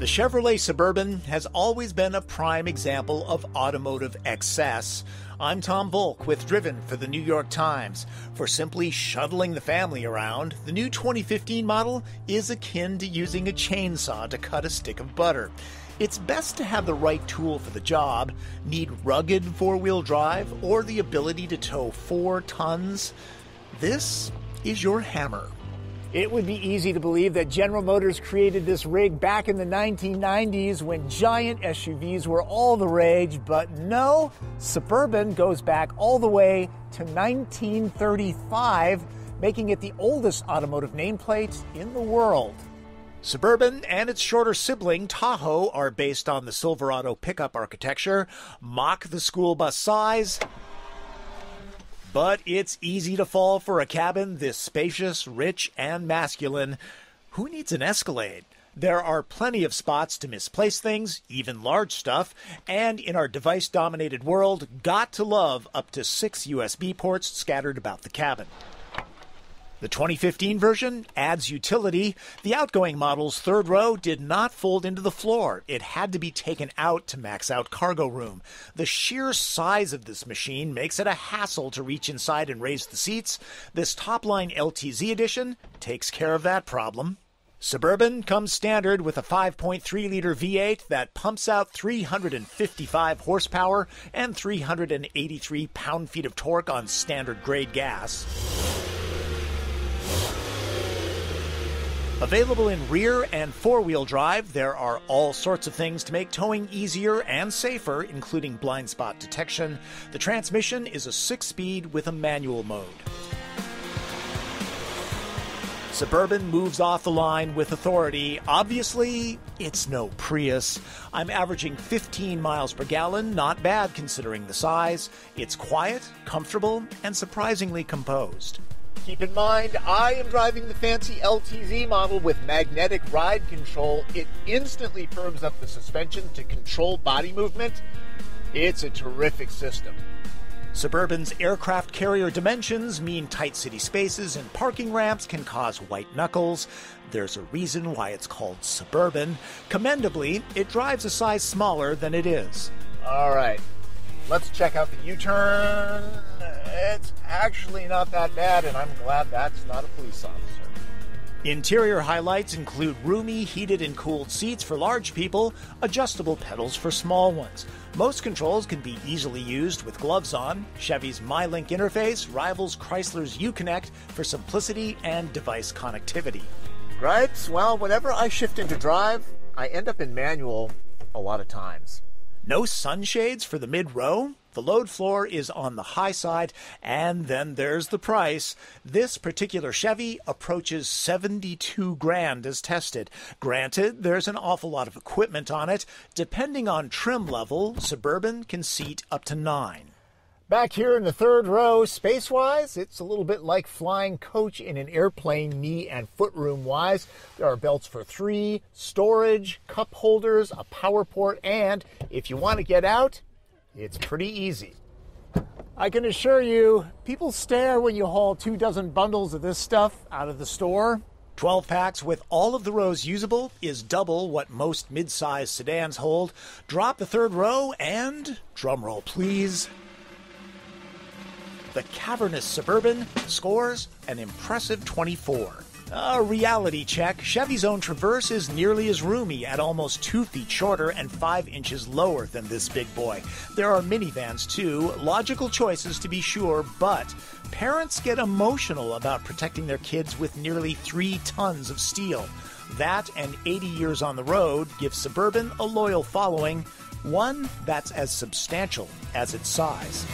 Chevrolet Suburban has always been a prime example of automotive excess. I'm Tom Volk with Driven for the New York Times. For simply shuttling the family around, the new 2015 model is akin to using a chainsaw to cut a stick of butter. It's best to have the right tool for the job. Need rugged four-wheel drive or the ability to tow 4 tons? This is your hammer. It would be easy to believe that General Motors created this rig back in the 1990s when giant SUVs were all the rage, but no, Suburban goes back all the way to 1935, making it the oldest automotive nameplate in the world. Suburban and its shorter sibling, Tahoe, are based on the Silverado pickup architecture, mock the school bus size, but it's easy to fall for a cabin this spacious, rich, and masculine. Who needs an Escalade? There are plenty of spots to misplace things, even large stuff, and in our device-dominated world, got to love up to 6 USB ports scattered about the cabin. The 2015 version adds utility. The outgoing model's third row did not fold into the floor. It had to be taken out to max out cargo room. The sheer size of this machine makes it a hassle to reach inside and raise the seats. This top-line LTZ edition takes care of that problem. Suburban comes standard with a 5.3-liter V8 that pumps out 355 horsepower and 383 pound-feet of torque on standard-grade gas. Available in rear and four-wheel drive, there are all sorts of things to make towing easier and safer, including blind spot detection. The transmission is a 6-speed with a manual mode. Suburban moves off the line with authority. Obviously, it's no Prius. I'm averaging 15 miles per gallon, not bad considering the size. It's quiet, comfortable, and surprisingly composed. Keep in mind, I am driving the fancy LTZ model with magnetic ride control. It instantly firms up the suspension to control body movement. It's a terrific system. Suburban's aircraft carrier dimensions mean tight city spaces and parking ramps can cause white knuckles. There's a reason why it's called Suburban. Commendably, it drives a size smaller than it is. All right, let's check out the U-turn. It's actually not that bad, and I'm glad that's not a police officer. Interior highlights include roomy, heated and cooled seats for large people, adjustable pedals for small ones. Most controls can be easily used with gloves on. Chevy's MyLink interface rivals Chrysler's Uconnect for simplicity and device connectivity. Gripes? Well, whenever I shift into drive, I end up in manual a lot of times. No sunshades for the mid-row? The load floor is on the high side, and then there's the price. This particular Chevy approaches $72,000 as tested. Granted, there's an awful lot of equipment on it. Depending on trim level, Suburban can seat up to 9. Back here in the third row, space-wise, it's a little bit like flying coach in an airplane, knee and foot room-wise. There are belts for 3, storage, cup holders, a power port, and if you want to get out, it's pretty easy. I can assure you, people stare when you haul 24 bundles of this stuff out of the store. 12 packs with all of the rows usable is double what most mid-size sedans hold. Drop the third row and, drumroll please, the cavernous Suburban scores an impressive 24. A reality check, Chevy's own Traverse is nearly as roomy at almost 2 feet shorter and 5 inches lower than this big boy. There are minivans too, logical choices to be sure, but parents get emotional about protecting their kids with nearly 3 tons of steel. That and 80 years on the road give Suburban a loyal following, one that's as substantial as its size.